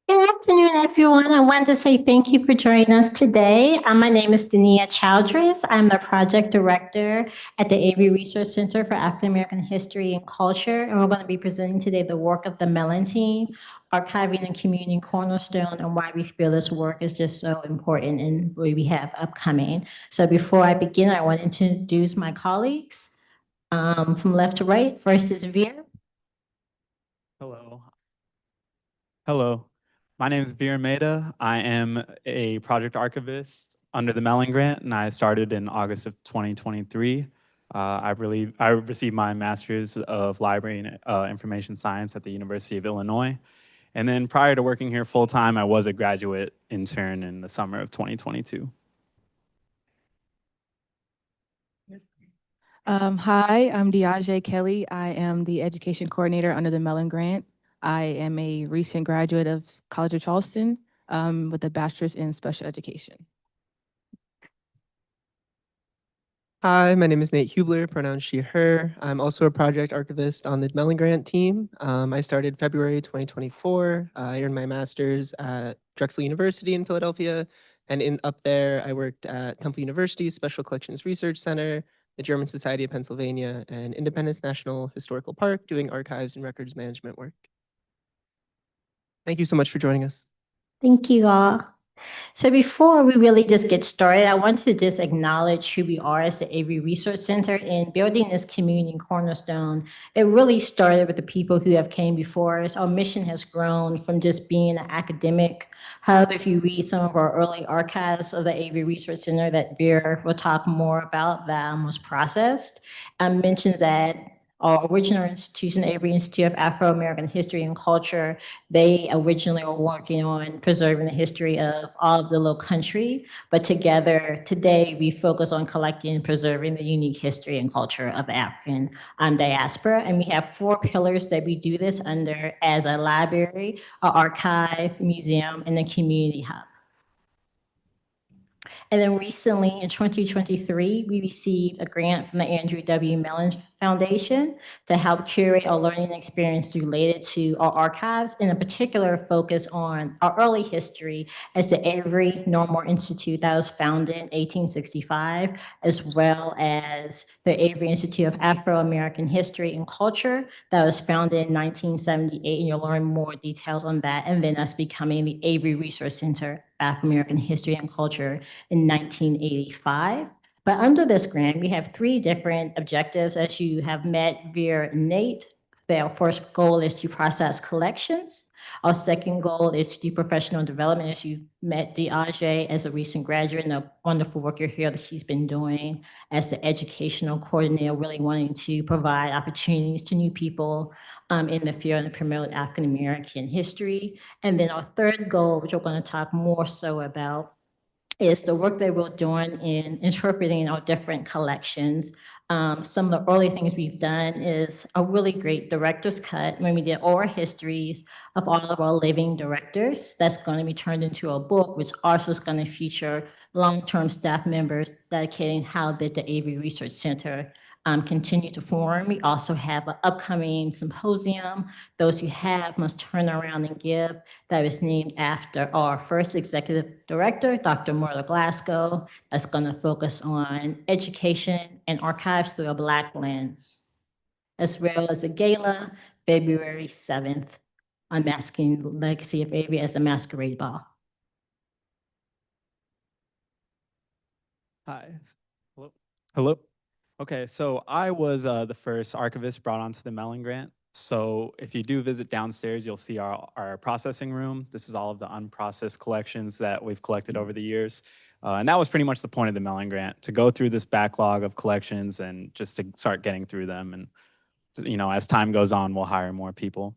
Good afternoon, everyone. I want to say thank you for joining us today. My name is Dania Chowdhury. I'm the project director at the Avery Research Center for African American History and Culture, and we're going to be presenting today the work of the Mellon team, archiving and community Cornerstone, and why we feel this work is just so important and what we have upcoming. So before I begin, I want to introduce my colleagues from left to right. First is Veer. Hello. Hello. My name is Veer Mehta. I am a project archivist under the Mellon Grant, and I started in August of 2023. I received my Master's of Library and Information Science at the University of Illinois. And then prior to working here full-time, I was a graduate intern in the summer of 2022. Hi, I'm Diaje Kelly. I am the education coordinator under the Mellon Grant. I am a recent graduate of College of Charleston with a bachelor's in special education. Hi, my name is Nate Hubler, pronouns she, her. I'm also a project archivist on the Mellon Grant team. I started February 2024. I earned my master's at Drexel University in Philadelphia. And up there, I worked at Temple University's Special Collections Research Center, the German Society of Pennsylvania, and Independence National Historical Park, doing archives and records management work. Thank you so much for joining us. Thank you all. So before we really just get started, I want to just acknowledge who we are as the Avery Research Center in building this community Cornerstone. It really started with the people who have came before us. Our mission has grown from just being an academic hub. If you read some of our early archives of the Avery Research Center that Vera will talk more about, that was processed, mentions that our original institution, Avery Institute of Afro-American History and Culture, they originally were working on preserving the history of all of the Low Country, but together today we focus on collecting and preserving the unique history and culture of the African diaspora. And we have 4 pillars that we do this under as a library, an archive, museum, and a community hub. And then recently in 2023, we received a grant from the Andrew W. Mellon Foundation to help curate our learning experience related to our archives, and in particular focus on our early history as the Avery Normal Institute that was founded in 1865, as well as the Avery Institute of Afro-American History and Culture that was founded in 1978, and you'll learn more details on that, and then us becoming the Avery Research Center African-American History and Culture in 1985. But under this grant, we have 3 different objectives. As you have met via Nate, our first goal is to process collections. Our second goal is to do professional development, as you met Diaje as a recent graduate and the wonderful work you're here that she's been doing as the educational coordinator, really wanting to provide opportunities to new people in the field and promote African-American history. And then our third goal, which we're going to talk more so about, is the work that we're doing in interpreting our different collections. Some of the early things we've done is a really great director's cut when we did oral histories of all of our living directors. That's going to be turned into a book, which also is going to feature long-term staff members dedicating how did the Avery Research Center continue to form. We also have an upcoming symposium, Those Who Have Must Turn Around and Give, that is named after our first executive director, Dr. Marla Glasgow, that's going to focus on education and archives through a Black lens, as well as a gala February 7th, unmasking the legacy of Avery as a masquerade ball. Hi. Hello. Hello. Okay, so I was the first archivist brought onto the Mellon Grant. So if you do visit downstairs, you'll see our processing room. This is all of the unprocessed collections that we've collected over the years. And that was pretty much the point of the Mellon Grant, to go through this backlog of collections and just to start getting through them. And, you know, as time goes on, we'll hire more people.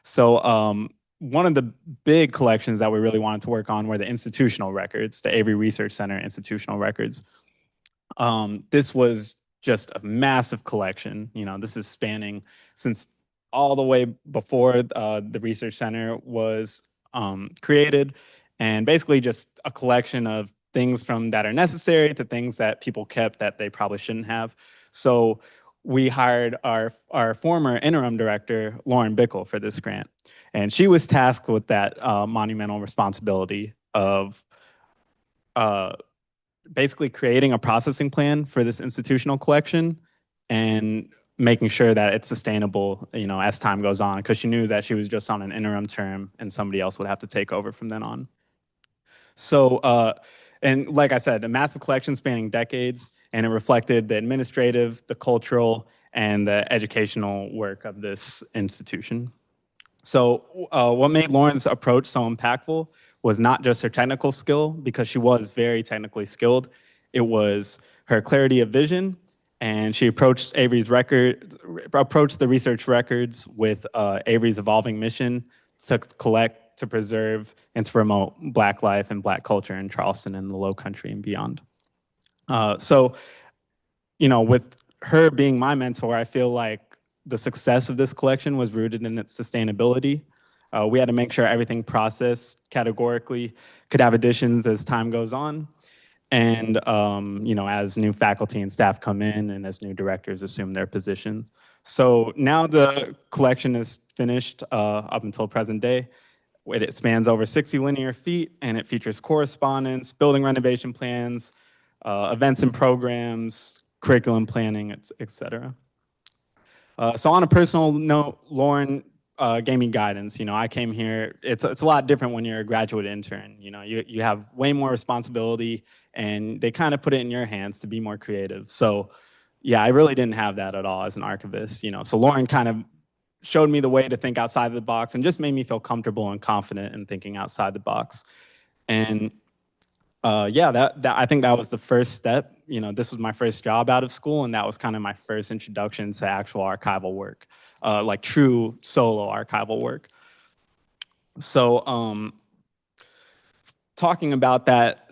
So one of the big collections that we really wanted to work on were the institutional records, the Avery Research Center institutional records. This was just a massive collection. You know, this is spanning since all the way before the research center was created, and basically just a collection of things from that are necessary to things that people kept that they probably shouldn't have. So we hired our former interim director, Lauren Bickle, for this grant. And she was tasked with that monumental responsibility of basically creating a processing plan for this institutional collection and making sure that it's sustainable, as time goes on, because she knew that she was just on an interim term and somebody else would have to take over from then on. So, and like I said, a massive collection spanning decades, and it reflected the administrative, the cultural, and the educational work of this institution. So what made Lauren's approach so impactful was not just her technical skill, because she was very technically skilled. It was her clarity of vision, and she approached the research records with Avery's evolving mission to collect, to preserve, and to promote Black life and Black culture in Charleston and the Low Country and beyond. So, with her being my mentor, I feel like the success of this collection was rooted in its sustainability. We had to make sure everything processed categorically could have additions as time goes on. And as new faculty and staff come in and as new directors assume their position. So now the collection is finished up until present day. It spans over 60 linear feet, and it features correspondence, building renovation plans, events and programs, curriculum planning, et cetera. So on a personal note, Lauren gave me guidance. I came here, it's a lot different when you're a graduate intern. You have way more responsibility, and they kind of put it in your hands to be more creative. So yeah, I really didn't have that at all as an archivist. So Lauren kind of showed me the way to think outside of the box and just made me feel comfortable and confident in thinking outside the box. And yeah, I think that was the first step. This was my first job out of school, and that was kind of my first introduction to actual archival work, like true solo archival work. So talking about that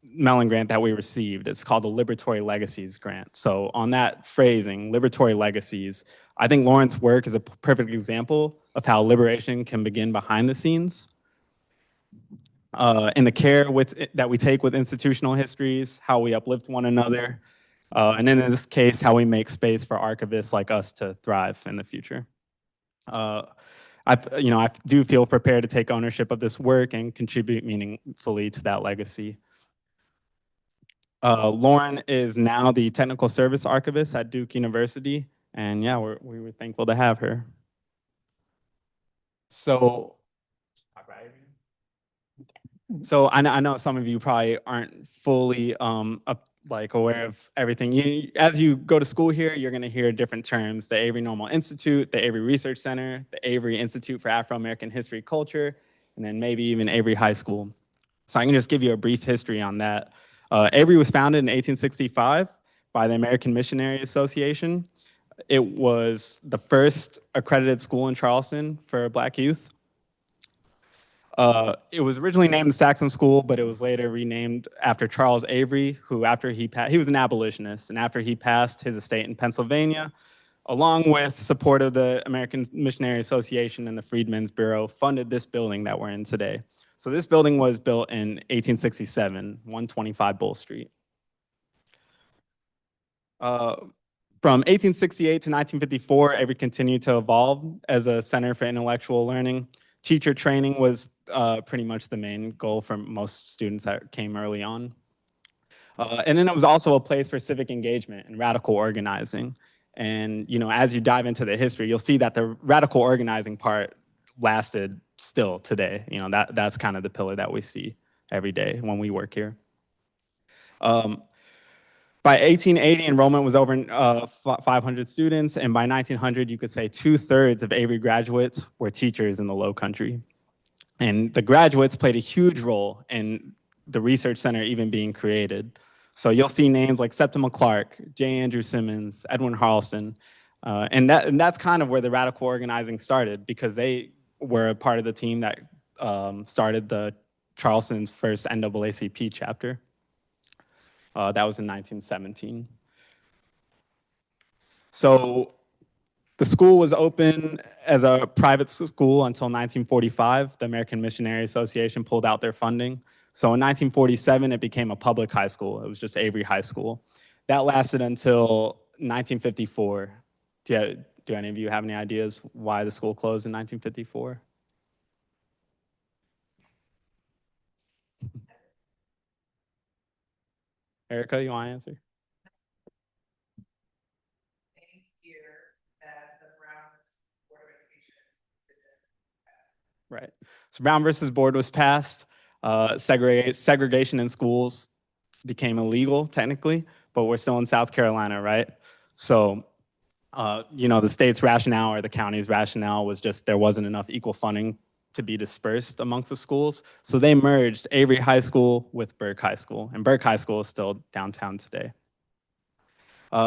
Mellon grant that we received, it's called the Liberatory Legacies Grant. So on that phrasing, Liberatory Legacies, I think Lauren's work is a perfect example of how liberation can begin behind the scenes. In the care that we take with institutional histories, how we uplift one another, and then in this case, how we make space for archivists like us to thrive in the future. I do feel prepared to take ownership of this work and contribute meaningfully to that legacy. Lauren is now the technical service archivist at Duke University, and yeah, we were thankful to have her. So I know some of you probably aren't fully aware of everything. As you go to school here, you're going to hear different terms: the Avery Normal Institute, the Avery Research Center, the Avery Institute for Afro-American History and Culture, and then maybe even Avery High School. So I can just give you a brief history on that. Avery was founded in 1865 by the American Missionary Association. It was the first accredited school in Charleston for Black youth. It was originally named the Saxon School, but it was later renamed after Charles Avery, who he was an abolitionist, and after he passed his estate in Pennsylvania, along with support of the American Missionary Association and the Freedmen's Bureau, funded this building that we're in today. So this building was built in 1867, 125 Bull Street. From 1868 to 1954, Avery continued to evolve as a center for intellectual learning. Teacher training was pretty much the main goal for most students that came early on. And then it was also a place for civic engagement and radical organizing. And as you dive into the history, you'll see that the radical organizing part lasted still today. That's kind of the pillar that we see every day when we work here. By 1880, enrollment was over 500 students, and by 1900, you could say 2/3 of Avery graduates were teachers in the Low Country. And the graduates played a huge role in the research center even being created. So you'll see names like Septima Clark, J. Andrew Simmons, Edwin Harleston, and that's kind of where the radical organizing started, because they were a part of the team that started the Charleston's first NAACP chapter. That was in 1917. So The school was open as a private school until 1945. The American Missionary Association pulled out their funding. So in 1947, it became a public high school. It was just Avery High School. That lasted until 1954. Do any of you have any ideas why the school closed in 1954? Erica, you want to answer? Right. So Brown versus Board was passed. Segregation in schools became illegal technically, but we're still in South Carolina, right? So, the state's rationale or the county's rationale was just there wasn't enough equal funding to be dispersed amongst the schools. So they merged Avery High School with Burke High School, and Burke High School is still downtown today.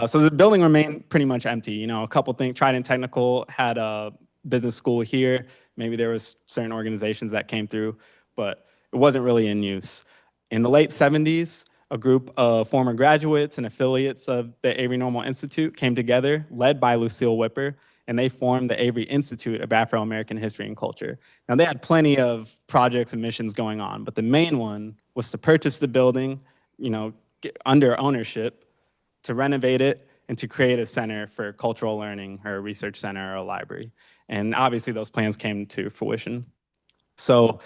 So the building remained pretty much empty. A couple things, Trident Technical had a business school here. Maybe there was certain organizations that came through, but it wasn't really in use. In the late 70s, a group of former graduates and affiliates of the Avery Normal Institute came together, led by Lucille Whipper, and they formed the Avery Institute of Afro-American History and Culture. Now, they had plenty of projects and missions going on, but the main one was to purchase the building, under ownership, to renovate it, and to create a center for cultural learning or a research center or a library. And obviously those plans came to fruition. So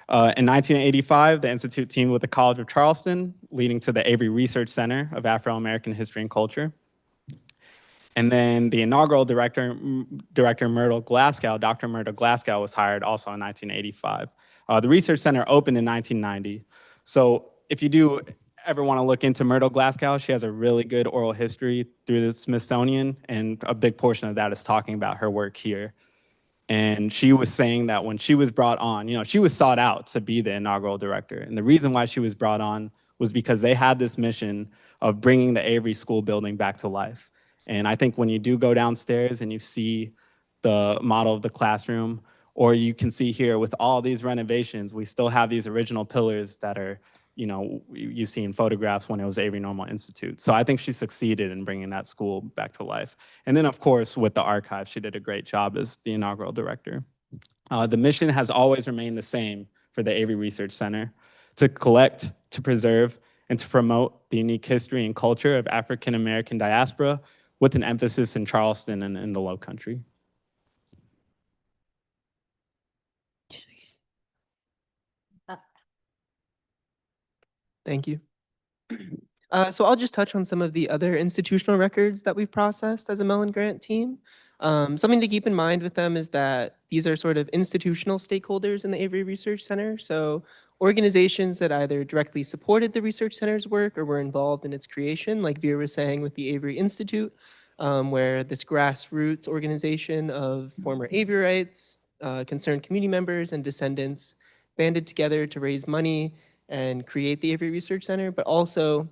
in 1985, the Institute teamed with the College of Charleston, leading to the Avery Research Center of Afro-American History and Culture. And then the inaugural director, Myrtle Glasgow, Dr. Myrtle Glasgow, was hired also in 1985. The Research Center opened in 1990. So if you do ever want to look into Myrtle Glasgow, she has a really good oral history through the Smithsonian, and a big portion of that is talking about her work here. And she was saying that when she was brought on, she was sought out to be the inaugural director. And the reason why she was brought on was because they had this mission of bringing the Avery School building back to life. And I think when you do go downstairs and you see the model of the classroom, or you can see here with all these renovations, we still have these original pillars that are, you see in photographs when it was Avery Normal Institute. So I think she succeeded in bringing that school back to life. And then, of course, with the archive, she did a great job as the inaugural director. The mission has always remained the same for the Avery Research Center: to collect, to preserve, and to promote the unique history and culture of African American diaspora, with an emphasis in Charleston and in the Low Country. Thank you. So I'll just touch on some of the other institutional records that we've processed as a Mellon Grant team. Something to keep in mind with them is that these are sort of institutional stakeholders in the Avery Research Center. So organizations that either directly supported the Research Center's work or were involved in its creation, like Vera was saying with the Avery Institute, where this grassroots organization of former Averites, concerned community members, and descendants banded together to raise money and create the Avery Research Center, but also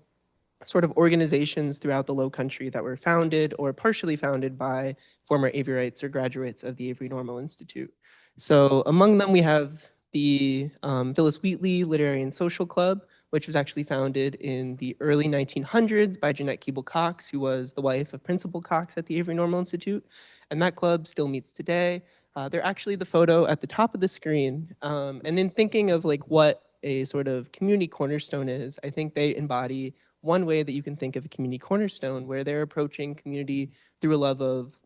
sort of organizations throughout the Low Country that were founded or partially founded by former Averites or graduates of the Avery Normal Institute. So among them, we have the Phyllis Wheatley Literary and Social Club, which was actually founded in the early 1900s by Jeanette Keeble Cox, who was the wife of Principal Cox at the Avery Normal Institute. And that club still meets today. They're actually the photo at the top of the screen. And in thinking of like what a sort of community cornerstone is, I think they embody one way that you can think of a community cornerstone, where they're approaching community through a love of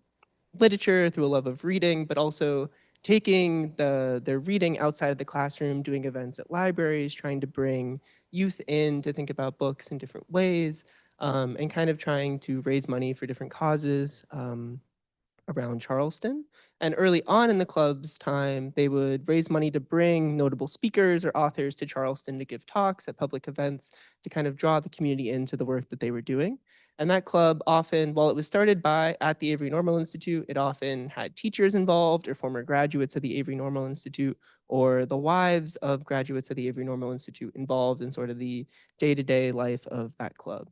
literature, through a love of reading, but also taking their reading outside of the classroom, doing events at libraries, trying to bring youth in to think about books in different ways, and kind of trying to raise money for different causes around Charleston. And early on in the club's time, they would raise money to bring notable speakers or authors to Charleston to give talks at public events to kind of draw the community into the work that they were doing. And that club often, while it was started at the Avery Normal Institute, it often had teachers involved or former graduates of the Avery Normal Institute or the wives of graduates of the Avery Normal Institute involved in sort of the day-to-day life of that club.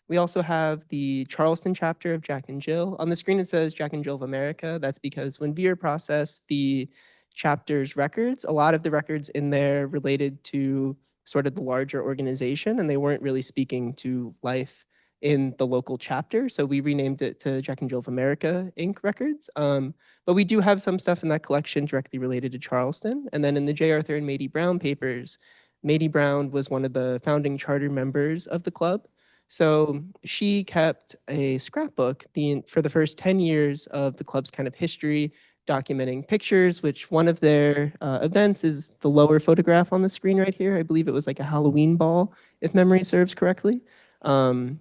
We also have the Charleston chapter of Jack and Jill. On the screen it says Jack and Jill of America. That's because when Veer processed the chapter's records, a lot of the records in there related to sort of the larger organization, and they weren't really speaking to life in the local chapter. So we renamed it to Jack and Jill of America Inc. Records. But we do have some stuff in that collection directly related to Charleston. And then in the J. Arthur and Mady Brown papers, Mady Brown was one of the founding charter members of the club. So she kept a scrapbook for the first 10 years of the club's kind of history, documenting pictures, which one of their events is the lower photograph on the screen right here. I believe it was like a Halloween ball, if memory serves correctly. And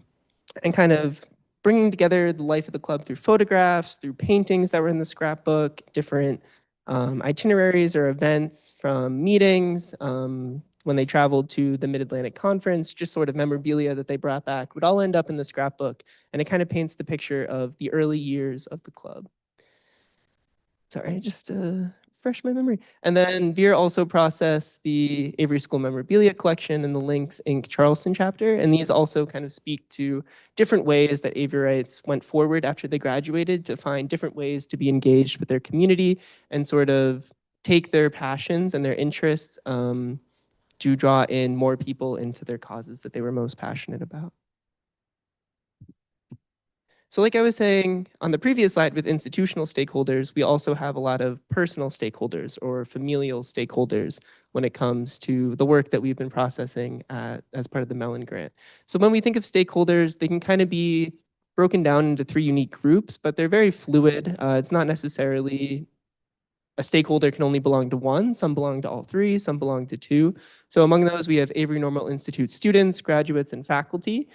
kind of bringing together the life of the club through photographs, through paintings that were in the scrapbook, different itineraries or events from meetings, when they traveled to the Mid-Atlantic Conference, just sort of memorabilia that they brought back would all end up in the scrapbook. And it kind of paints the picture of the early years of the club. Sorry, just refresh my memory. And then Veer also processed the Avery School memorabilia collection and the Lynx Inc. Charleston chapter. And these also kind of speak to different ways that Averites went forward after they graduated to find different ways to be engaged with their community and sort of take their passions and their interests to draw in more people into their causes that they were most passionate about. So like I was saying on the previous slide with institutional stakeholders, we also have a lot of personal stakeholders or familial stakeholders when it comes to the work that we've been processing as part of the Mellon Grant. So when we think of stakeholders, they can kind of be broken down into 3 unique groups, but they're very fluid. It's not necessarily a stakeholder can only belong to one, some belong to all 3, some belong to 2. So among those, we have Avery Normal Institute students, graduates, and faculty.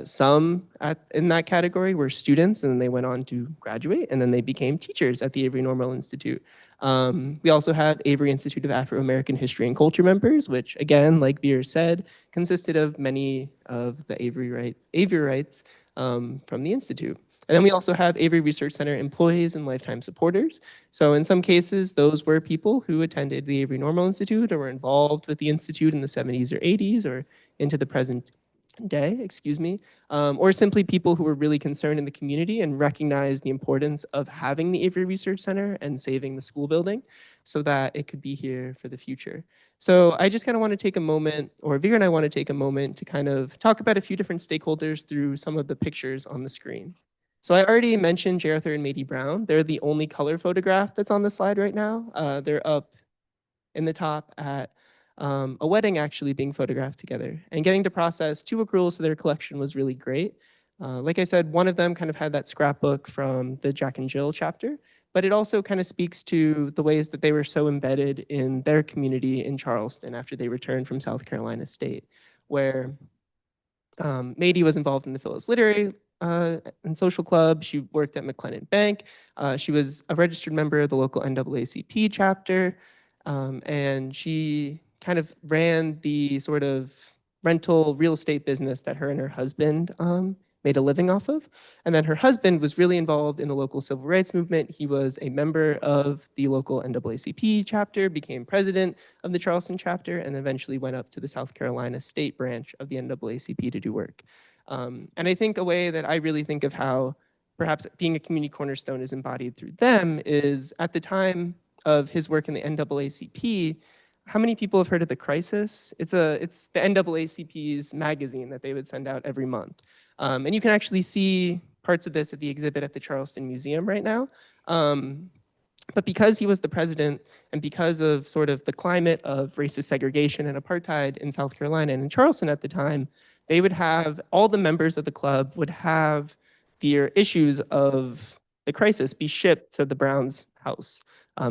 Some in that category were students, and then they went on to graduate, and then they became teachers at the Avery Normal Institute. We also had Avery Institute of Afro-American History and Culture members, which again, like Veer said, consisted of many of the Averites from the Institute. And then we also have Avery Research Center employees and lifetime supporters. So in some cases, those were people who attended the Avery Normal Institute or were involved with the Institute in the 70s or 80s or into the present day, excuse me, or simply people who were really concerned in the community and recognized the importance of having the Avery Research Center and saving the school building so that it could be here for the future. So I just kind of want to take a moment, or Veer and I want to take a moment to kind of talk about a few different stakeholders through some of the pictures on the screen. So I already mentioned J. Arthur and Mady Brown. They're the only color photograph that's on the slide right now. They're up in the top at a wedding actually being photographed together. And getting to process 2 accruals to their collection was really great. Like I said, one of them kind of had that scrapbook from the Jack and Jill chapter, but it also kind of speaks to the ways that they were so embedded in their community in Charleston after they returned from South Carolina State, where Mady was involved in the Phyllis Literary and Social Club. She worked at McLennan Bank. She was a registered member of the local NAACP chapter. And she kind of ran the sort of rental real estate business that her and her husband made a living off of. And then her husband was really involved in the local civil rights movement. He was a member of the local NAACP chapter, became president of the Charleston chapter, and eventually went up to the South Carolina state branch of the NAACP to do work. And I think a way that I really think of how perhaps being a community cornerstone is embodied through them is at the time of his work in the NAACP, how many people have heard of The Crisis? It's the NAACP's magazine that they would send out every month. And you can actually see parts of this at the exhibit at the Charleston Museum right now. But because he was the president and because of sort of the climate of racist segregation and apartheid in South Carolina and in Charleston at the time, they would have, all the members of the club would have their issues of the crisis be shipped to the Browns' house.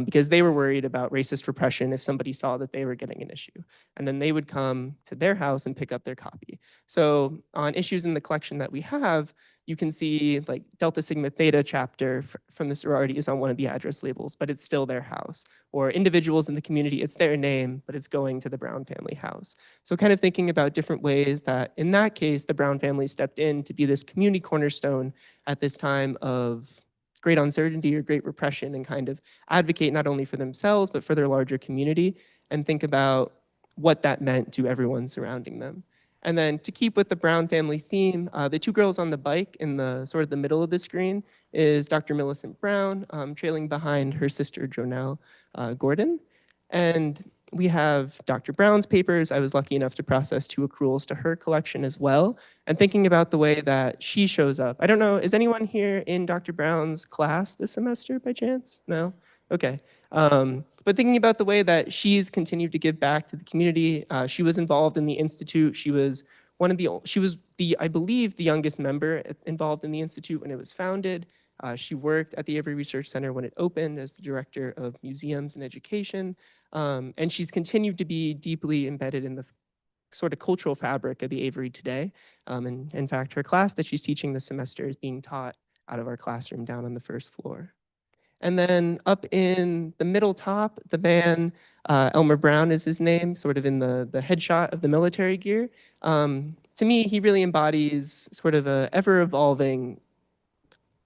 Because they were worried about racist repression if somebody saw that they were getting an issue. And then they would come to their house and pick up their copy. So on issues in the collection that we have, you can see like Delta Sigma Theta chapter from the sorority is on one of the address labels, but it's still their house. Or individuals in the community, it's their name, but it's going to the Brown family house. So kind of thinking about different ways that in that case, the Brown family stepped in to be this community cornerstone at this time of great uncertainty or great repression and kind of advocate not only for themselves, but for their larger community and think about what that meant to everyone surrounding them. And then to keep with the Brown family theme, the 2 girls on the bike in the sort of the middle of the screen is Dr. Millicent Brown, trailing behind her sister Jonelle Gordon. And We have Dr. Brown's papers. I was lucky enough to process 2 accruals to her collection as well. And thinking about the way that she shows up. I don't know, is anyone here in Dr. Brown's class this semester by chance? No? Okay. But thinking about the way that she's continued to give back to the community, she was involved in the Institute. She was I believe, the youngest member involved in the Institute when it was founded. She worked at the Avery Research Center when it opened as the director of museums and education. And she's continued to be deeply embedded in the sort of cultural fabric of the Avery today. And in fact, her class that she's teaching this semester is being taught out of our classroom down on the first floor. And then up in the middle top, the man, Elmer Brown is his name, sort of in the headshot of the military gear. To me, he really embodies sort of a ever-evolving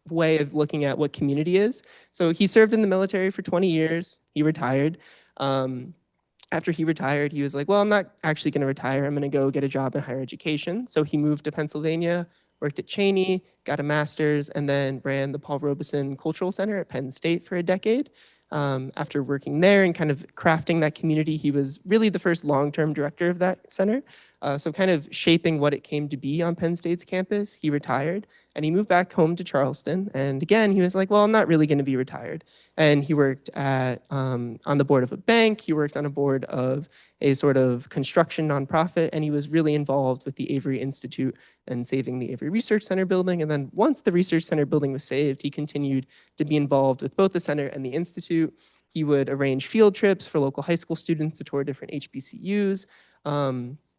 way of looking at what community is. So he served in the military for 20 years. He retired. After he retired, he was like, well, I'm not actually going to retire. I'm going to go get a job in higher education. So he moved to Pennsylvania, worked at Cheney, got a master's, and then ran the Paul Robeson Cultural Center at Penn State for a decade. After working there and kind of crafting that community, he was really the first long-term director of that center. So kind of shaping what it came to be on Penn State's campus. He retired and he moved back home to Charleston. And again, he was like, well, I'm not really going to be retired. And he worked on the board of a bank. He worked on a board of a sort of construction nonprofit, and he was really involved with the Avery Institute and saving the Avery Research Center building. And then once the Research Center building was saved, he continued to be involved with both the center and the Institute. He would arrange field trips for local high school students to tour different HBCUs,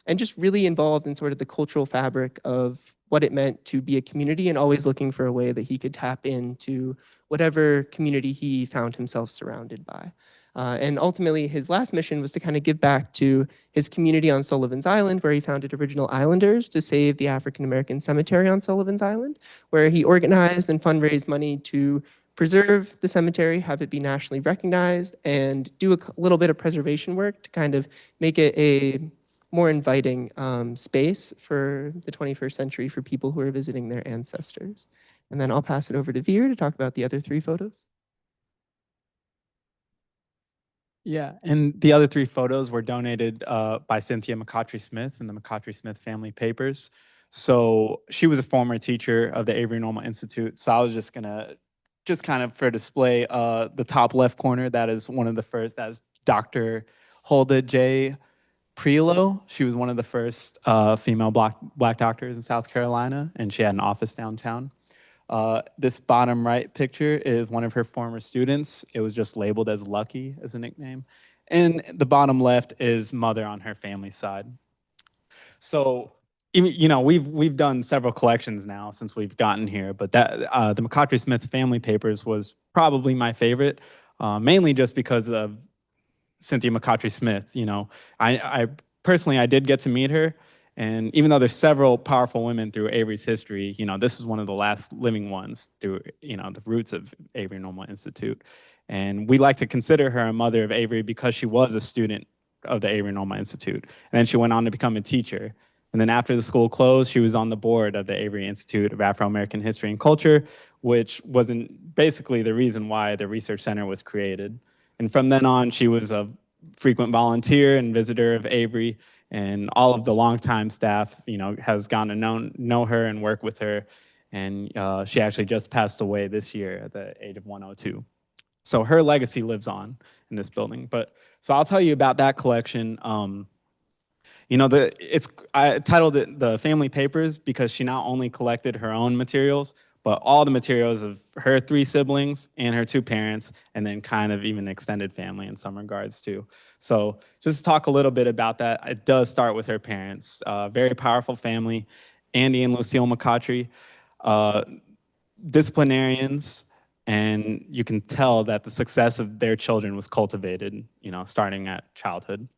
and just really involved in sort of the cultural fabric of what it meant to be a community, and always looking for a way that he could tap into whatever community he found himself surrounded by. And ultimately, his last mission was to kind of give back to his community on Sullivan's Island, where he founded Original Islanders to save the African-American cemetery on Sullivan's Island, where he organized and fundraised money to preserve the cemetery, have it be nationally recognized, and do a little bit of preservation work to kind of make it a more inviting space for the 21st century for people who are visiting their ancestors. And then I'll pass it over to Veer to talk about the other 3 photos. Yeah, and the other 3 photos were donated by Cynthia McCautry-Smith and the McCautry-Smith Family Papers. So she was a former teacher of the Avery Normal Institute. So I was just gonna, just kind of for display, the top left corner, that is one of the first, that's Dr. Hulda J. Prelo. She was one of the first female black doctors in South Carolina, and she had an office downtown. This bottom right picture is one of her former students. It was just labeled as Lucky as a nickname. And the bottom left is mother on her family side. So, you know, we've done several collections now since we've gotten here, but that the McCautry-Smith Family Papers was probably my favorite, mainly just because of Cynthia McCautry-Smith. You know, I personally, I did get to meet her. And even though there's several powerful women through Avery's history, you know, this is one of the last living ones through, you know, the roots of Avery Normal Institute. And we like to consider her a mother of Avery because she was a student of the Avery Normal Institute. And then she went on to become a teacher. And then after the school closed, she was on the board of the Avery Institute of Afro-American History and Culture, which wasn't basically the reason why the research center was created. And from then on, she was a frequent volunteer and visitor of Avery, and all of the longtime staff, you know, has gotten to know her and work with her. And she actually just passed away this year at the age of 102. So her legacy lives on in this building. But so I'll tell you about that collection. You know, I titled it The Family Papers because she not only collected her own materials, but all the materials of her 3 siblings and her 2 parents, and then kind of even extended family in some regards too. So just to talk a little bit about that, it does start with her parents. Very powerful family, Andy and Lucille McCautry, disciplinarians, and you can tell that the success of their children was cultivated, you know, starting at childhood.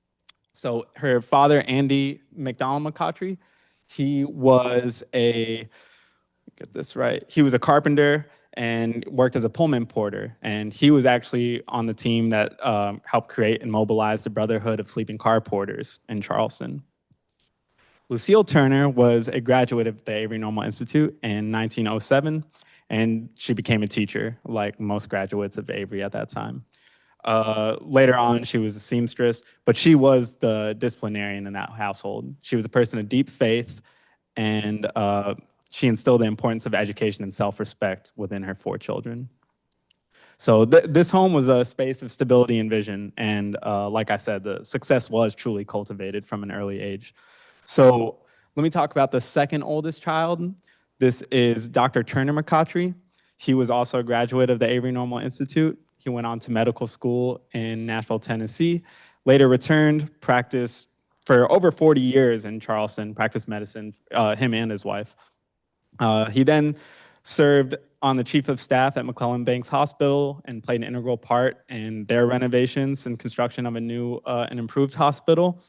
So her father, Andy McDonald McCautry, he was get this right, he was a carpenter and worked as a Pullman porter. And he was actually on the team that helped create and mobilize the Brotherhood of Sleeping Car Porters in Charleston. Lucille Turner was a graduate of the Avery Normal Institute in 1907, and she became a teacher, like most graduates of Avery at that time. Later on, she was a seamstress, but she was the disciplinarian in that household. She was a person of deep faith, and she instilled the importance of education and self-respect within her 4 children. So this home was a space of stability and vision, and like I said, the success was truly cultivated from an early age. So let me talk about the second oldest child. This is Dr. Turner McCautry. He was also a graduate of the Avery Normal Institute. He went on to medical school in Nashville, Tennessee, later returned, practiced for over 40 years in Charleston, practiced medicine, him and his wife. He then served on the chief of staff at McClellan Banks Hospital and played an integral part in their renovations and construction of a new and improved hospital.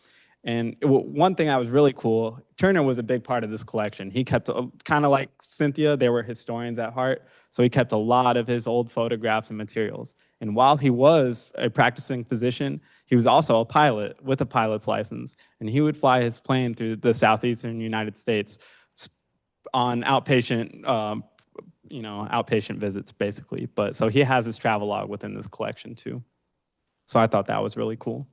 And one thing that was really cool, Turner was a big part of this collection. He kept, kind of like Cynthia, they were historians at heart, so he kept a lot of his old photographs and materials. And while he was a practicing physician, he was also a pilot with a pilot's license, and he would fly his plane through the southeastern United States on outpatient, outpatient visits, basically. But so he has his travel log within this collection too. So I thought that was really cool.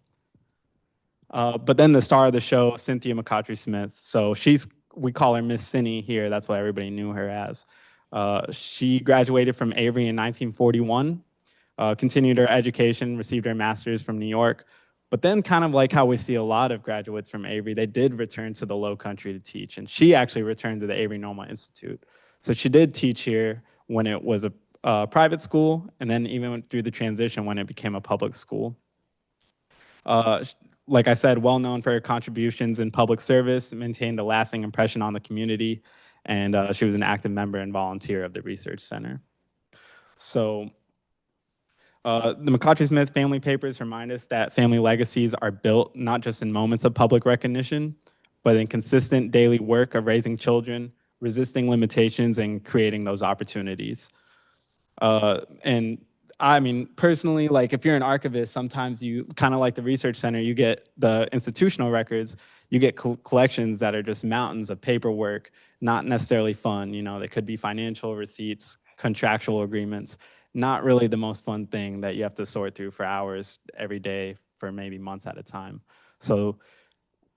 But then the star of the show, Cynthia McCautry Smith. So we call her Miss Cinny here. That's what everybody knew her as. She graduated from Avery in 1941, continued her education, received her master's from New York. But then kind of like how we see a lot of graduates from Avery, they did return to the Low Country to teach. And she actually returned to the Avery Normal Institute. So she did teach here when it was a private school, and then even went through the transition when it became a public school. Like I said, well known for her contributions in public service, maintained a lasting impression on the community, and she was an active member and volunteer of the Research Center. So the McCautry-Smith family papers remind us that family legacies are built not just in moments of public recognition, but in consistent daily work of raising children, resisting limitations, and creating those opportunities. And I mean, personally, like if you're an archivist, sometimes you kind of like the Research Center, you get the institutional records, you get collections that are just mountains of paperwork, not necessarily fun. You know, they could be financial receipts, contractual agreements, not really the most fun thing that you have to sort through for hours every day for maybe months at a time. So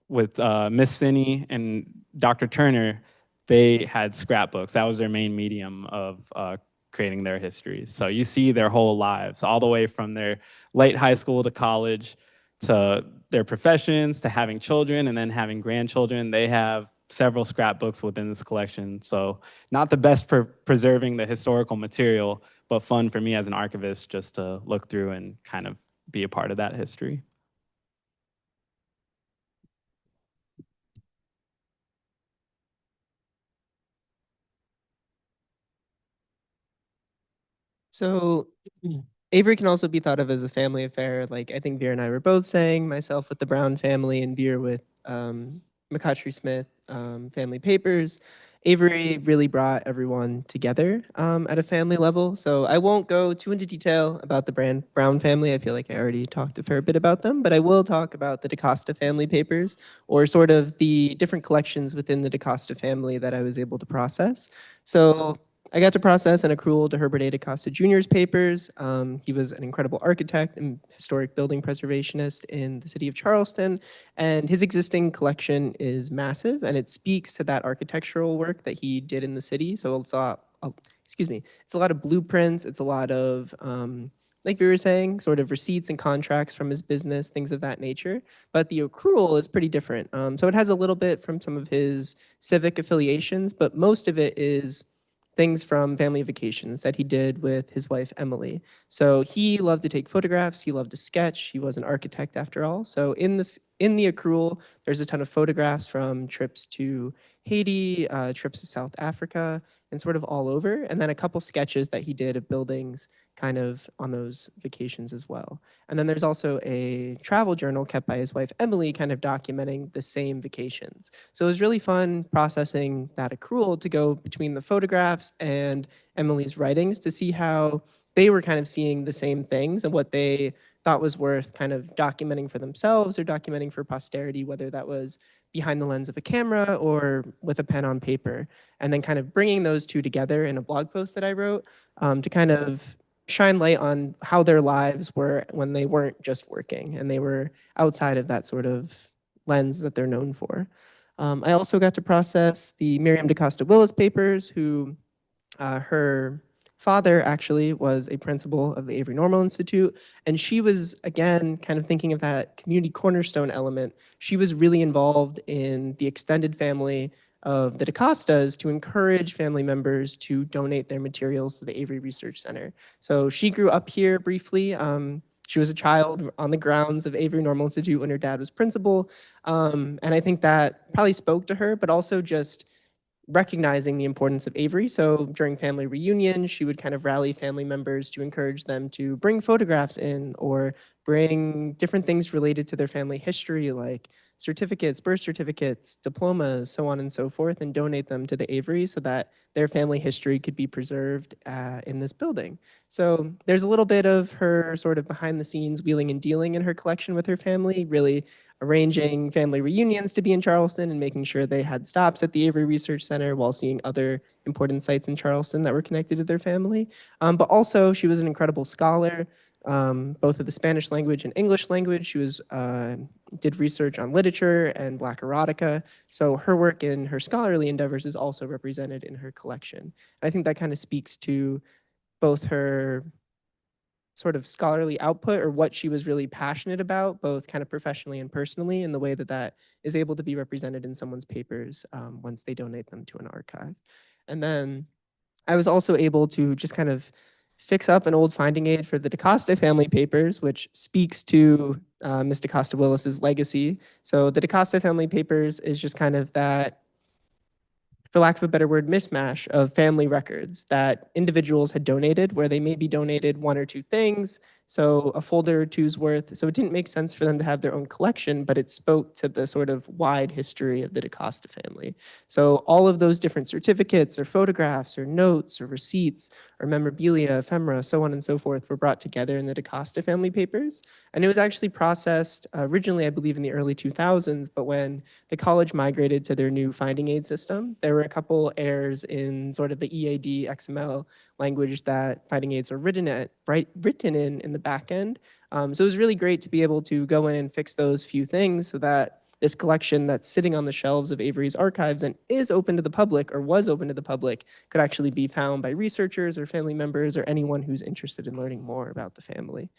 with Miss Cinny and Dr. Turner, they had scrapbooks. That was their main medium of creating their history. So you see their whole lives, all the way from their late high school to college, to their professions, to having children, and then having grandchildren. They have several scrapbooks within this collection. So not the best for preserving the historical material, but fun for me as an archivist just to look through and kind of be a part of that history. So Avery can also be thought of as a family affair. Like I think Veer and I were both saying, myself with the Brown family and Veer with McCautry Smith family papers. Avery really brought everyone together at a family level. So I won't go too into detail about the Brown family. I feel like I already talked a fair bit about them, but I will talk about the DaCosta family papers, or sort of the different collections within the DaCosta family that I was able to process. So I got to process an accrual to Herbert A. DaCosta Jr.'s papers. He was an incredible architect and historic building preservationist in the city of Charleston, and his existing collection is massive, and it speaks to that architectural work that he did in the city. So it's it's a lot of blueprints, it's a lot of, like we were saying, sort of receipts and contracts from his business, things of that nature. But the accrual is pretty different. So it has a little bit from some of his civic affiliations, but most of it is things from family vacations that he did with his wife, Emily. So he loved to take photographs. He loved to sketch. He was an architect after all. So in the accrual, there's a ton of photographs from trips to Haiti, trips to South Africa, and sort of all over. And then a couple sketches that he did of buildings kind of on those vacations as well. And then there's also a travel journal kept by his wife, Emily, kind of documenting the same vacations. So it was really fun processing that accrual to go between the photographs and Emily's writings to see how they were kind of seeing the same things and what they thought was worth kind of documenting for themselves or documenting for posterity, whether that was behind the lens of a camera or with a pen on paper. And then kind of bringing those two together in a blog post that I wrote to kind of shine light on how their lives were when they weren't just working and they were outside of that sort of lens that they're known for. I also got to process the Miriam DaCosta Willis papers, who her father actually was a principal of the Avery Normal Institute, and she was, again, kind of thinking of that community cornerstone element. She was really involved in the extended family of the DaCostas to encourage family members to donate their materials to the Avery Research Center. So she grew up here briefly. She was a child on the grounds of Avery Normal Institute when her dad was principal. And I think that probably spoke to her, but also just recognizing the importance of Avery. So during family reunions, she would kind of rally family members to encourage them to bring photographs in or bring different things related to their family history, like certificates, birth certificates, diplomas, so on and so forth, and donate them to the Avery so that their family history could be preserved in this building. So there's a little bit of her sort of behind the scenes wheeling and dealing in her collection with her family, really arranging family reunions to be in Charleston and making sure they had stops at the Avery Research Center while seeing other important sites in Charleston that were connected to their family. But also, she was an incredible scholar, both of the Spanish language and English language. She was did research on literature and Black erotica. So her work in her scholarly endeavors is also represented in her collection. I think that kind of speaks to both her sort of scholarly output or what she was really passionate about, both kind of professionally and personally, and the way that that is able to be represented in someone's papers once they donate them to an archive. And then I was also able to just kind of fix up an old finding aid for the DaCosta family papers, which speaks to Ms. DaCosta Willis's legacy. So the DaCosta family papers is just kind of that, for lack of a better word, mishmash of family records that individuals had donated, where they maybe donated one or two things, so a folder or two's worth. So it didn't make sense for them to have their own collection, but it spoke to the sort of wide history of the DaCosta family. So all of those different certificates or photographs or notes or receipts or memorabilia, ephemera, so on and so forth, were brought together in the DaCosta family papers. And it was actually processed originally, I believe, in the early 2000s, but when the college migrated to their new finding aid system, there were a couple errors in sort of the EAD XML language that finding aids are written in the back end. So it was really great to be able to go in and fix those few things so that this collection that's sitting on the shelves of Avery's archives and is open to the public, or was open to the public, could actually be found by researchers or family members or anyone who's interested in learning more about the family.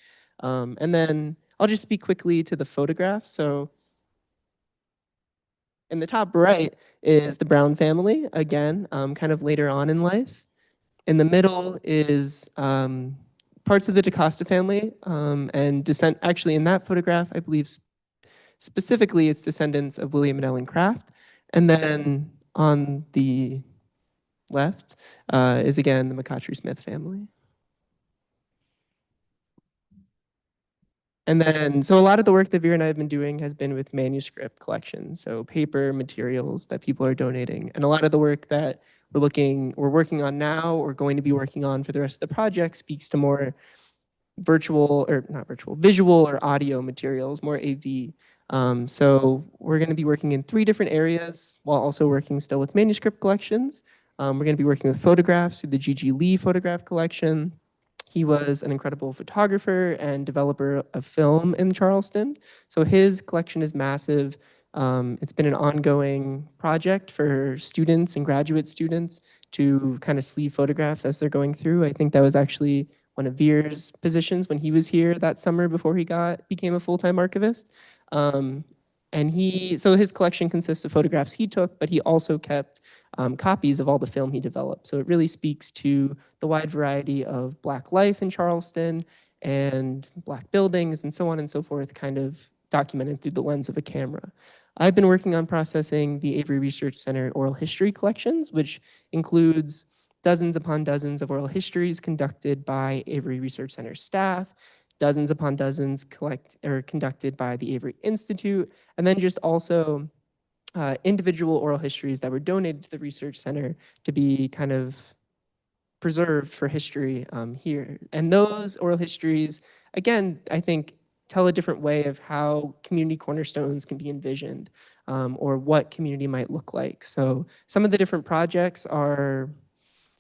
And then I'll just speak quickly to the photographs. So in the top right is the Brown family, again, kind of later on in life. In the middle is parts of the DaCosta family and descent. Actually, in that photograph, I believe specifically it's descendants of William and Ellen Craft. And then on the left is again the McCautry Smith family. And then, so a lot of the work that Vera and I have been doing has been with manuscript collections, so paper materials that people are donating. And a lot of the work that we're working on now or going to be working on for the rest of the project speaks to more visual or audio materials, more AV. So we're going to be working in 3 different areas while also working still with manuscript collections. We're going to be working with photographs through the G.G. Lee photograph collection. He was an incredible photographer and developer of film in Charleston. So his collection is massive. It's been an ongoing project for students and graduate students to kind of sleeve photographs as they're going through. I think that was actually one of Veer's positions when he was here that summer before he became a full-time archivist. So his collection consists of photographs he took, but he also kept copies of all the film he developed. So it really speaks to the wide variety of Black life in Charleston and Black buildings and so on and so forth, kind of documented through the lens of a camera. I've been working on processing the Avery Research Center oral history collections, which includes dozens upon dozens of oral histories conducted by Avery Research Center staff, dozens upon dozens conducted by the Avery Institute, and then just also individual oral histories that were donated to the Research Center to be kind of preserved for history here. And those oral histories, again, I think tell a different way of how community cornerstones can be envisioned or what community might look like. So some of the different projects are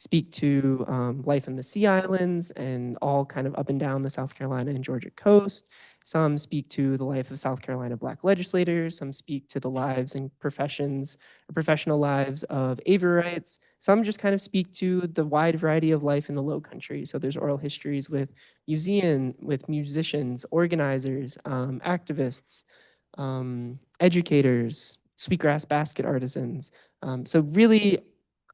speak to life in the Sea Islands and all kind of up and down the South Carolina and Georgia coast. Some speak to the life of South Carolina Black legislators. Some speak to the lives and professional lives of Averites. Some just kind of speak to the wide variety of life in the Low Country. So there's oral histories with musicians, organizers, activists, educators, sweetgrass basket artisans. So really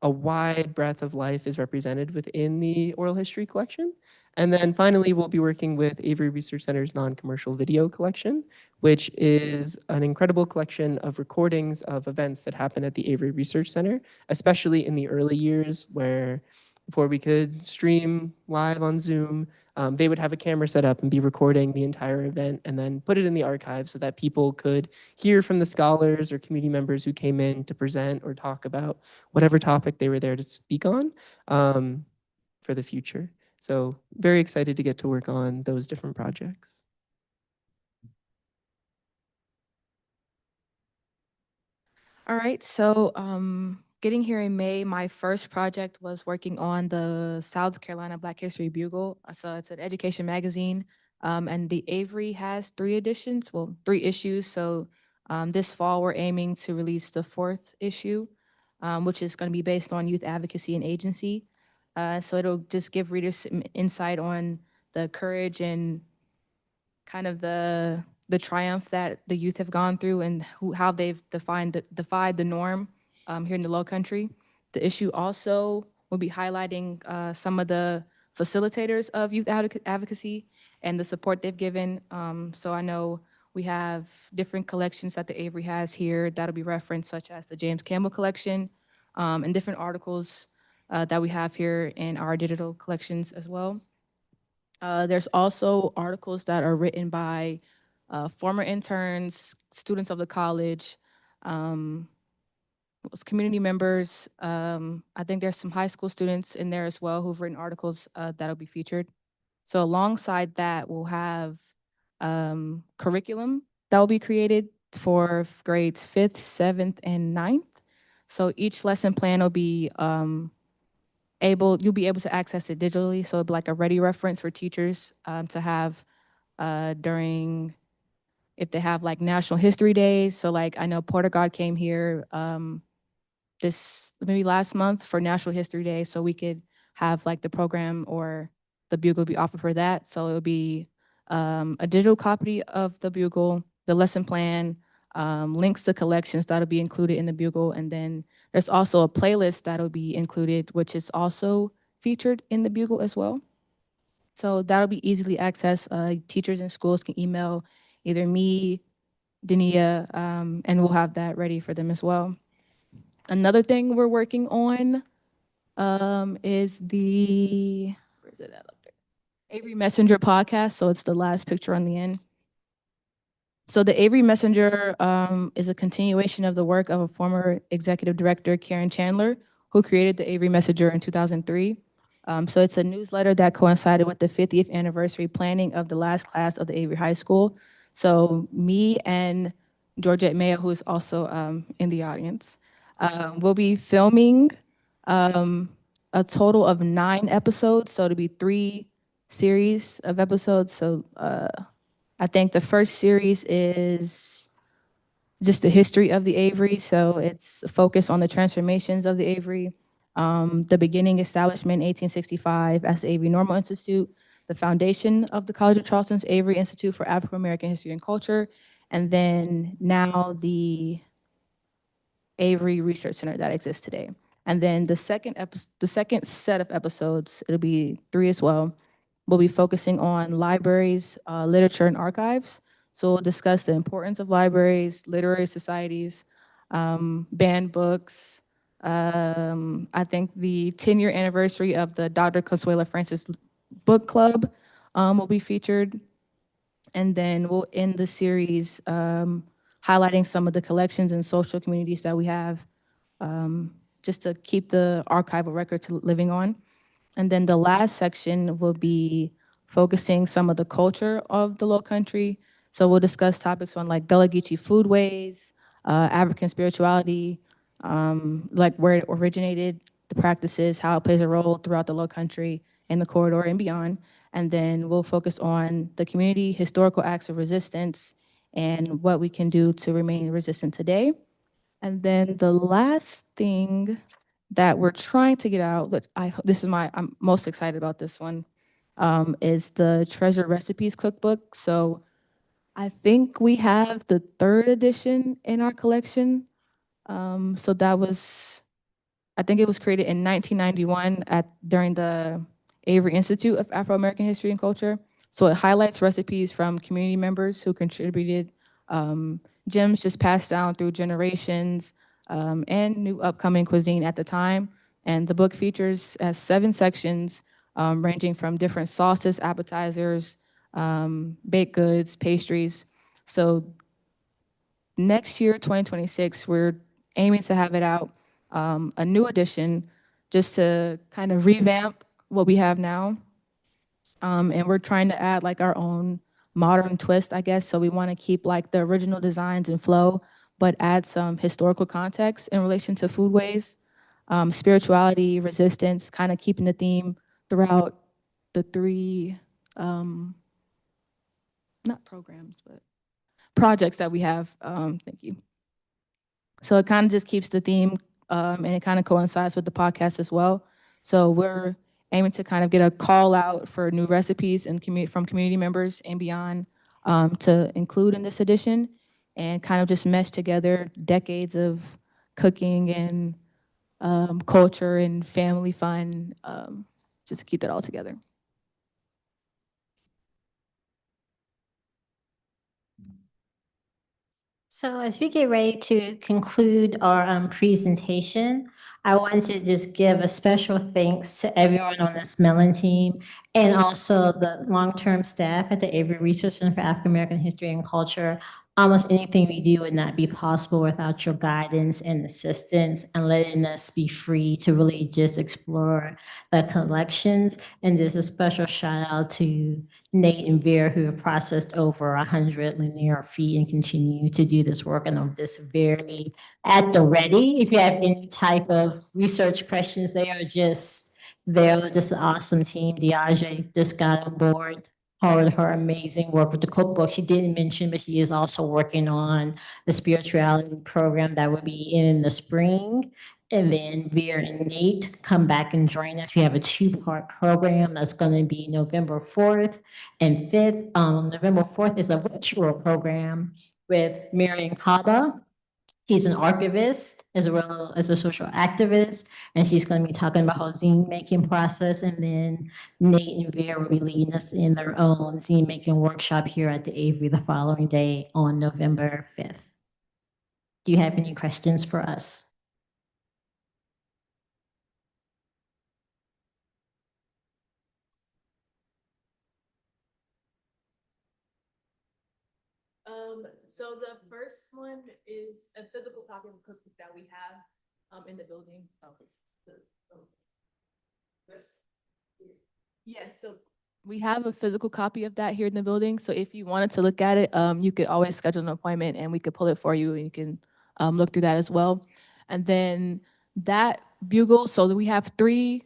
a wide breadth of life is represented within the oral history collection. And then finally, we'll be working with Avery Research Center's non-commercial video collection, which is an incredible collection of recordings of events that happen at the Avery Research Center, especially in the early years where before we could stream live on Zoom, they would have a camera set up and be recording the entire event and then put it in the archive so that people could hear from the scholars or community members who came in to present or talk about whatever topic they were there to speak on for the future. So very excited to get to work on those different projects. All right, so getting here in May, my first project was working on the South Carolina Black History Bugle. So it's an education magazine, and the Avery has 3 editions, well, 3 issues. So this fall, we're aiming to release the 4th issue, which is going to be based on youth advocacy and agency. So it'll just give readers some insight on the courage and kind of the triumph that the youth have gone through and how they've defied the norm here in the Low Country. The issue also will be highlighting some of the facilitators of youth advocacy and the support they've given. So I know we have different collections that the Avery has here that'll be referenced, such as the James Campbell collection and different articles that we have here in our digital collections as well. There's also articles that are written by former interns, students of the college, community members. I think there's some high school students in there as well who've written articles that'll be featured. So alongside that, we'll have curriculum that will be created for grades 5th, 7th, and 9th. So each lesson plan will be you'll be able to access it digitally. So it'll be like a ready reference for teachers to have during, if they have like National History Days. So like I know Porter God came here this maybe last month for National History Day. So we could have like the program or the Bugle be offered for that. So it would be a digital copy of the Bugle, the lesson plan, links to collections that'll be included in the Bugle. And then there's also a playlist that'll be included, which is also featured in the Bugle as well. So that'll be easily accessed. Teachers and schools can email either me, Dania, and we'll have that ready for them as well. Another thing we're working on is where is it at up there? Avery Messenger podcast. So it's the last picture on the end. So the Avery Messenger is a continuation of the work of a former executive director, Karen Chandler, who created the Avery Messenger in 2003. So it's a newsletter that coincided with the 50th anniversary planning of the last class of the Avery High School. So me and Georgette Mayo, who is also in the audience, will be filming a total of 9 episodes. So it'll be 3 series of episodes. So I think the first series is just the history of the Avery. So it's focused on the transformations of the Avery, the beginning establishment, 1865, as the Avery Normal Institute, the foundation of the College of Charleston's Avery Institute for African American History and Culture, and then now the Avery Research Center that exists today. And then the second set of episodes, it'll be 3 as well. We'll be focusing on libraries, literature, and archives. So we'll discuss the importance of libraries, literary societies, banned books. I think the 10-year anniversary of the Dr. Consuela Francis Book Club will be featured. And then we'll end the series highlighting some of the collections and social communities that we have just to keep the archival records living on. And then the last section will be focusing some of the culture of the Low Country. So we'll discuss topics on like Gullah Geechee foodways, African spirituality, like where it originated, the practices, how it plays a role throughout the Low Country and the corridor and beyond. And then we'll focus on the community, historical acts of resistance, and what we can do to remain resistant today. And then the last thing that we're trying to get out, that I'm most excited about this one, is the Treasure Recipes Cookbook. So I think we have the 3rd edition in our collection. So that was, I think it was created in 1991 during the Avery Institute of Afro-American History and Culture. So it highlights recipes from community members who contributed, gems just passed down through generations, and new upcoming cuisine at the time. And the book features 7 sections, ranging from different sauces, appetizers, baked goods, pastries. So next year, 2026, we're aiming to have it out, a new edition, just to kind of revamp what we have now. And we're trying to add like our own modern twist, I guess. So we want to keep like the original designs and flow, but add some historical context in relation to foodways, spirituality, resistance, kind of keeping the theme throughout the 3, not programs, but projects that we have. Thank you. So it kind of just keeps the theme, and it kind of coincides with the podcast as well. So we're aiming to kind of get a call out for new recipes and from community members and beyond, to include in this edition, and kind of just mesh together decades of cooking and, culture and family fun, just to keep that all together. So as we get ready to conclude our presentation, I want to just give a special thanks to everyone on this Mellon team and also the long-term staff at the Avery Research Center for African American History and Culture. Almost anything we do would not be possible without your guidance and assistance and letting us be free to really just explore the collections. And just a special shout out to Nate and Vera, who have processed over 100 linear feet and continue to do this work. And I'm just very at the ready. If you have any type of research questions, they're just an awesome team. Diage just got on board. Her amazing work with the cookbook. She didn't mention, but she is also working on the spirituality program that will be in the spring. And then Vera and Nate come back and join us. We have a 2-part program that's going to be November 4th and 5th. November 4th is a virtual program with Marion Kaba. She's an archivist as well as a social activist, and she's going to be talking about her zine making process. And then Nate and Vera will be leading us in their own zine making workshop here at the Avery the following day on November 5th. Do you have any questions for us? So the first one is a physical copy of the cookbook that we have, in the building. Yes, so we have a physical copy of that here in the building. So if you wanted to look at it, you could always schedule an appointment and we could pull it for you and you can, look through that as well. And then that bugle, so that we have 3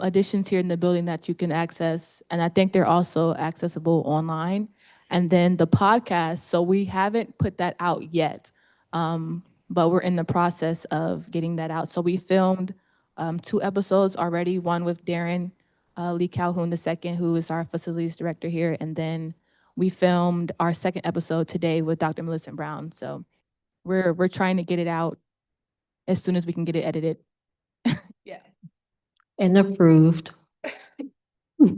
editions here in the building that you can access. And I think they're also accessible online. And then the podcast, so we haven't put that out yet, but we're in the process of getting that out. So we filmed 2 episodes already, one with Darren Lee Calhoun II, who is our facilities director here. And then we filmed our 2nd episode today with Dr. Millicent Brown. So we're trying to get it out as soon as we can get it edited. Yeah. And approved. I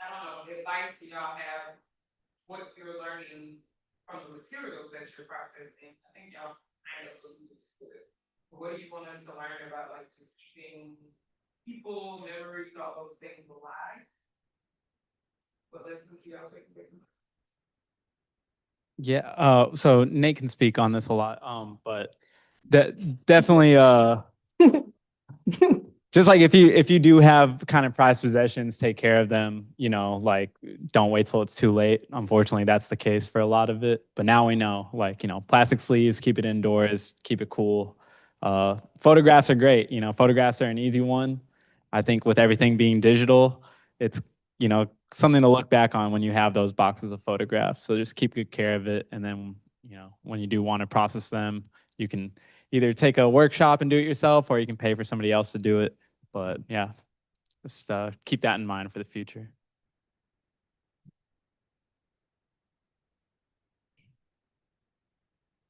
don't know, advice do y'all have, what you're learning from the materials that you're processing? I think y'all kind of alluded to it. But what do you want us to learn about, like, just keeping people, memories, all those things alive? What lessons do y'all take away from that? Yeah, so Nate can speak on this a lot, but that definitely just like if you do have kind of prized possessions, take care of them. You know, like don't wait till it's too late. Unfortunately, that's the case for a lot of it. But now we know, like plastic sleeves, keep it indoors, keep it cool. Photographs are great. Photographs are an easy one. I think with everything being digital, it's something to look back on when you have those boxes of photographs. So just keep good care of it, and then when you do want to process them, you can either take a workshop and do it yourself, or you can pay for somebody else to do it. But yeah, just keep that in mind for the future.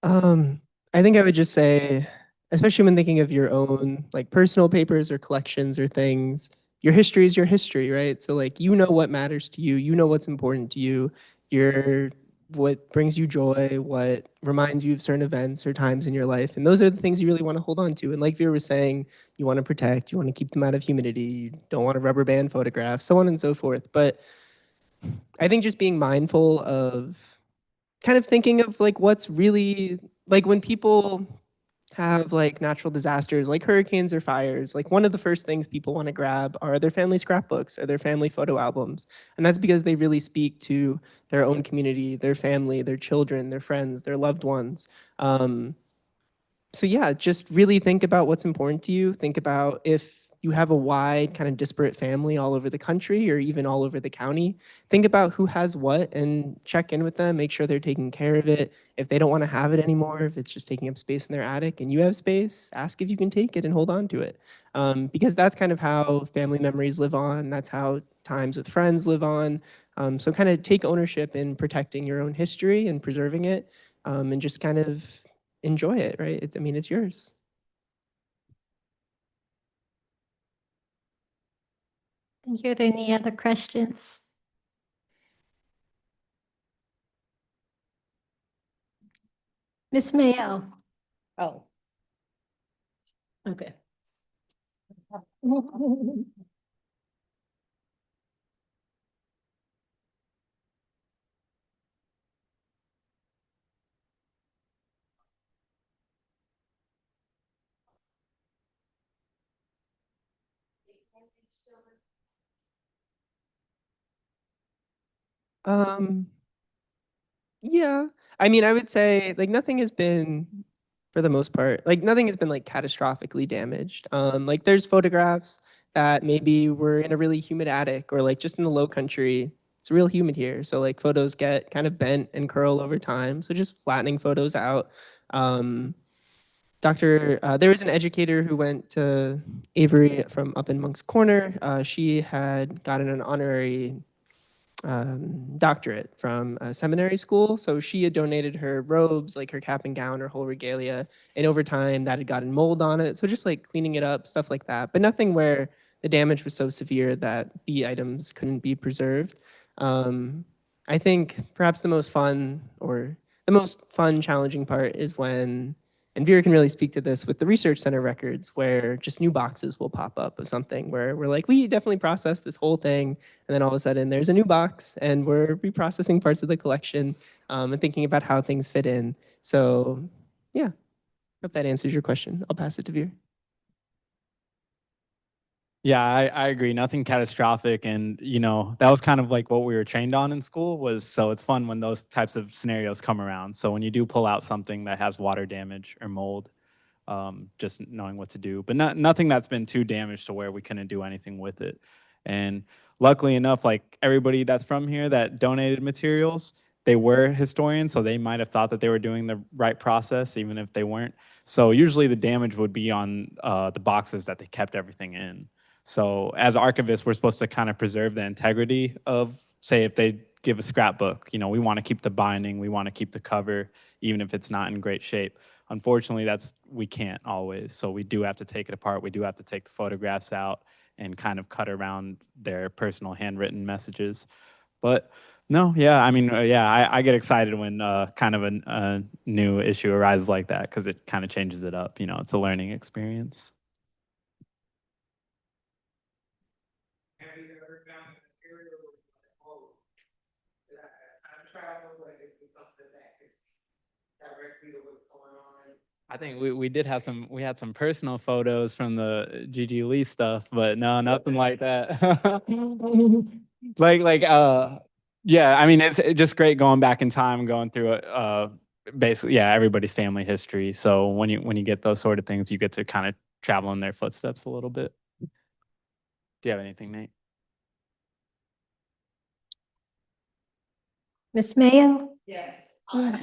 I think I would just say, especially when thinking of your own like personal papers or collections or things, your history is your history, right? So like what matters to you, what's important to you, your what brings you joy, what reminds you of certain events or times in your life. And those are the things you really want to hold on to. And like Vera was saying, you want to protect, you want to keep them out of humidity, you don't want to rubber band photographs, so on and so forth. But I think just being mindful of kind of thinking of like what's really like when people have like natural disasters like hurricanes or fires, like one of the first things people want to grab are their family scrapbooks or their family photo albums. And that's because they really speak to their own community, their family, their children, their friends, their loved ones. So yeah, just really think about what's important to you. Think about if you have a wide kind of disparate family all over the country or even all over the county, think about who has what and check in with them, make sure they're taking care of it. If they don't want to have it anymore, if it's just taking up space in their attic and you have space, ask if you can take it and hold on to it. Because that's kind of how family memories live on. That's how times with friends live on. So kind of take ownership in protecting your own history and preserving it, and just kind of enjoy it, right? I mean, it's yours. Thank you. Are there any other questions? Ms. Mayo? Oh. Okay. Um, yeah. I mean, I would say like nothing has been, for the most part, like nothing has been like catastrophically damaged. Like there's photographs that maybe were in a really humid attic or like just in the low country. It's real humid here. So like photos get kind of bent and curl over time. So just flattening photos out. Um, there was an educator who went to Avery from up in Monk's Corner. She had gotten an honorary doctorate from a seminary school. So she had donated her robes, like her cap and gown, her whole regalia. And over time, that had gotten mold on it. So just like cleaning it up, stuff like that. But nothing where the damage was so severe that the items couldn't be preserved. Um, I think perhaps the most fun, challenging part is when, and Vera can really speak to this with the research center records, where just new boxes will pop up of something where we're like, we definitely processed this whole thing, and then all of a sudden there's a new box and we're reprocessing parts of the collection, and thinking about how things fit in. So yeah, hope that answers your question. I'll pass it to Veer. Yeah, I agree. Nothing catastrophic. And, that was kind of like what we were trained on in school so it's fun when those types of scenarios come around. So when you do pull out something that has water damage or mold, just knowing what to do, but nothing that's been too damaged to where we couldn't do anything with it. And luckily enough, like everybody that's from here that donated materials, they were historians, so they might have thought that they were doing the right process, even if they weren't. So usually the damage would be on the boxes that they kept everything in. So as archivists, we're supposed to kind of preserve the integrity of, say, if they give a scrapbook, we want to keep the binding, we want to keep the cover, even if it's not in great shape. Unfortunately, we can't always. So we do have to take it apart. We do have to take the photographs out and kind of cut around their personal handwritten messages. But no, yeah, I mean, yeah, I get excited when kind of a new issue arises like that because it kind of changes it up. It's a learning experience. Have you ever found material with like, oh, did I travel, but is it something that is directly to what's going on I think we did have we had some personal photos from the Gigi Lee stuff, but no, nothing like that. Yeah, I mean, it's just great going back in time and going through basically, yeah, everybody's family history. So when you get those sort of things, you get to kind of travel in their footsteps a little bit. Do you have anything, Nate? Ms. Mayo? Yes. I'm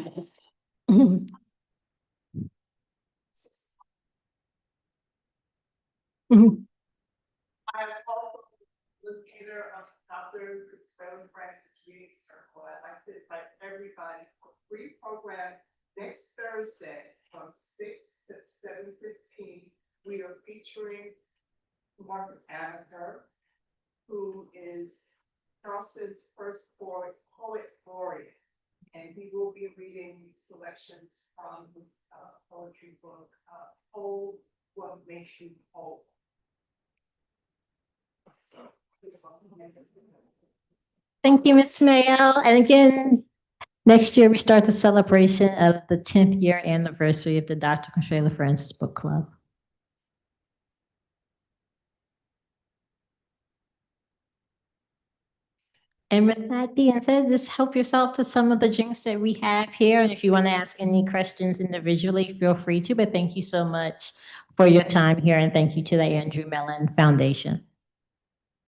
also the leader of Dr. Fitzgerald Francis Reading Circle. I'd like to invite everybody for a free program next Thursday from 6 to 7:15. We are featuring Margaret Attica, who is Charleston's first poet laureate. And he will be reading selections from his poetry book, Whole, What Makes You Whole. Thank you, Ms. Mayo. And again, next year we start the celebration of the 10th year anniversary of the Dr. Consuela Francis Book Club. And with that being said, just help yourself to some of the drinks that we have here. And if you want to ask any questions individually, feel free to. But thank you so much for your time here. And thank you to the Andrew Mellon Foundation.